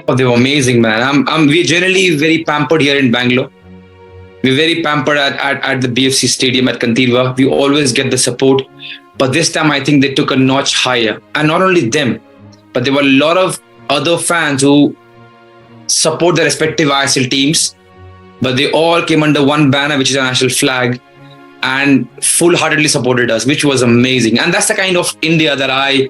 Oh, they were amazing, man. We're generally very pampered here in Bangalore. We're very pampered at the BFC Stadium at Kantirva. We always get the support. But this time, I think they took a notch higher. And not only them, but there were a lot of other fans who support their respective ISL teams. But they all came under one banner, which is a national flag, and full-heartedly supported us, which was amazing. And that's the kind of India that I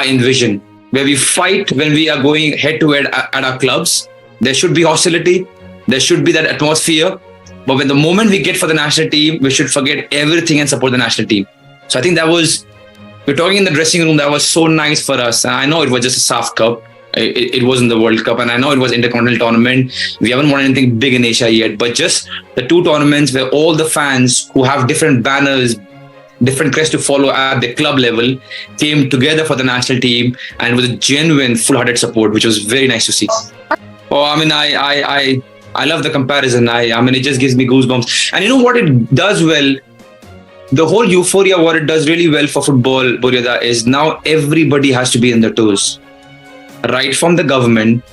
envision, where we fight when we are going head-to-head at our clubs. There should be hostility. There should be that atmosphere. But when the moment we get for the national team, we should forget everything and support the national team. So I think we're talking in the dressing room, that was so nice for us. And I know it was just a SAF Cup. It wasn't the World Cup. And I know it was Intercontinental Tournament. We haven't won anything big in Asia yet. But just the two tournaments where all the fans who have different banners, different crests to follow at the club level, came together for the national team and with a genuine, full-hearted support, which was very nice to see. Oh, I mean, I love the comparison. I mean, it just gives me goosebumps. And you know what it does well? The whole euphoria, what it does really well for football, Buryada, is now everybody has to be in their toes. Right from the government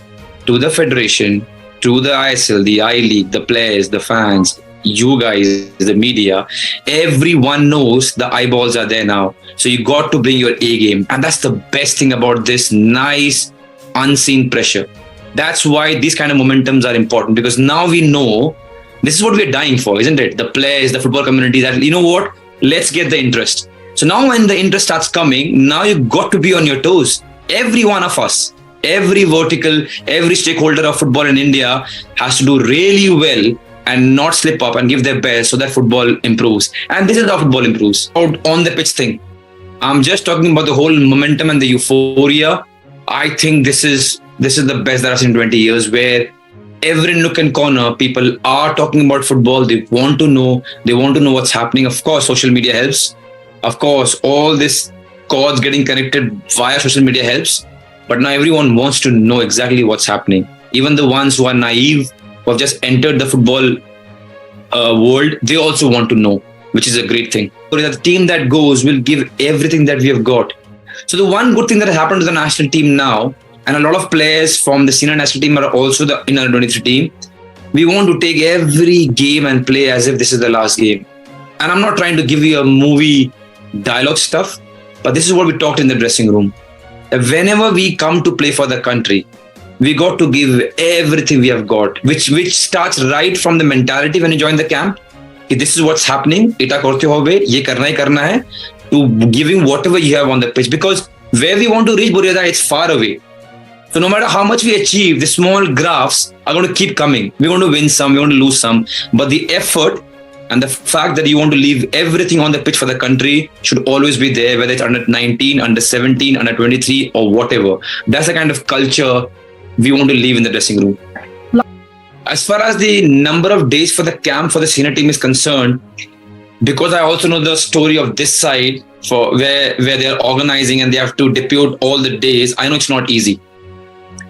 to the federation, to the ISL, the I-League, the players, the fans, you guys, the media, everyone knows the eyeballs are there now. So you got to bring your A game. And that's the best thing about this nice, unseen pressure. That's why these kind of momentums are important, because now we know this is what we're dying for, isn't it? The players, the football community, that, you know what? Let's get the interest. So now when the interest starts coming, now you've got to be on your toes. Every one of us, every vertical, every stakeholder of football in India has to do really well and not slip up and give their best so that football improves. And this is how football improves. On the pitch thing, I'm just talking about the whole momentum and the euphoria. I think this is the best that I've seen in 20 years, where every nook and corner, people are talking about football. They want to know what's happening. Of course, social media helps. Of course, all this cords getting connected via social media helps. But now everyone wants to know exactly what's happening. Even the ones who are naive, who have just entered the football world, they also want to know, which is a great thing. So the team that goes will give everything that we have got. So the one good thing that has happened to the national team now, and a lot of players from the senior national team are also in our 23 team, we want to take every game and play as if this is the last game. And I'm not trying to give you a movie dialogue stuff, but this is what we talked in the dressing room. Whenever we come to play for the country, we got to give everything we have got, which starts right from the mentality when you join the camp. This is what's happening. Ita korte hobe, ye karna hi karna hai, to giving whatever you have on the pitch. Because where we want to reach, Buryada, it's far away. So no matter how much we achieve, the small graphs are going to keep coming. We're going to win some, we're going to lose some. But the effort and the fact that you want to leave everything on the pitch for the country should always be there, whether it's under 19, under 17, under 23 or whatever. That's the kind of culture we want to leave in the dressing room. As far as the number of days for the camp for the senior team is concerned, because I also know the story of this side for where they're organizing and they have to depute all the days, I know it's not easy.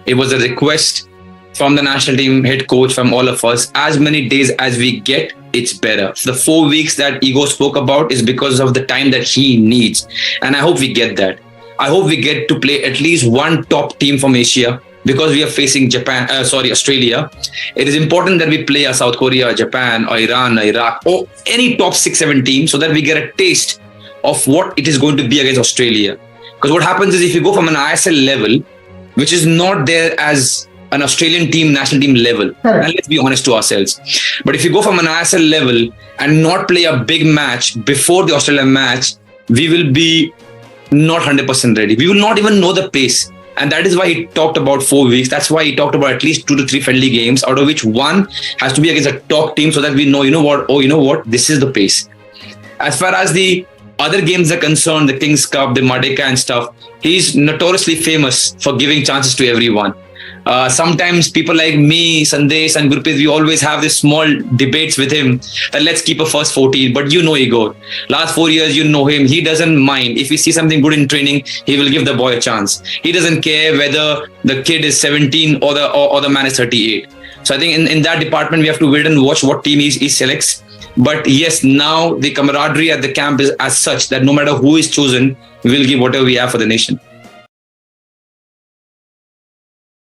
It was a request from the national team head coach, from all of us. As many days as we get, it's better. The 4 weeks that Ego spoke about is because of the time that he needs. And I hope we get that. I hope we get to play at least one top team from Asia, because we are facing Australia. It is important that we play a South Korea, Japan, or Iran, or Iraq, or any top 6-7 teams, so that we get a taste of what it is going to be against Australia. Because what happens is, if you go from an ISL level, which is not there as an Australian team, national team level. And let's be honest to ourselves. But if you go from an ISL level and not play a big match before the Australian match, we will be not 100% ready. We will not even know the pace. And that is why he talked about 4 weeks. That's why he talked about at least 2 to 3 friendly games, out of which one has to be against a top team, so that we know, you know what, this is the pace. As far as the other games are concerned, the Kings Cup, the Madeka and stuff, he's notoriously famous for giving chances to everyone. Sometimes people like me, Sandesh and Gurpreet, we always have these small debates with him that let's keep a first 14. But you know Igor. Last 4 years, you know him. He doesn't mind. If he sees something good in training, he will give the boy a chance. He doesn't care whether the kid is 17 or the man is 38. So I think in that department, we have to wait and watch what team he selects. But yes, now the camaraderie at the camp is as such that no matter who is chosen, we will give whatever we have for the nation.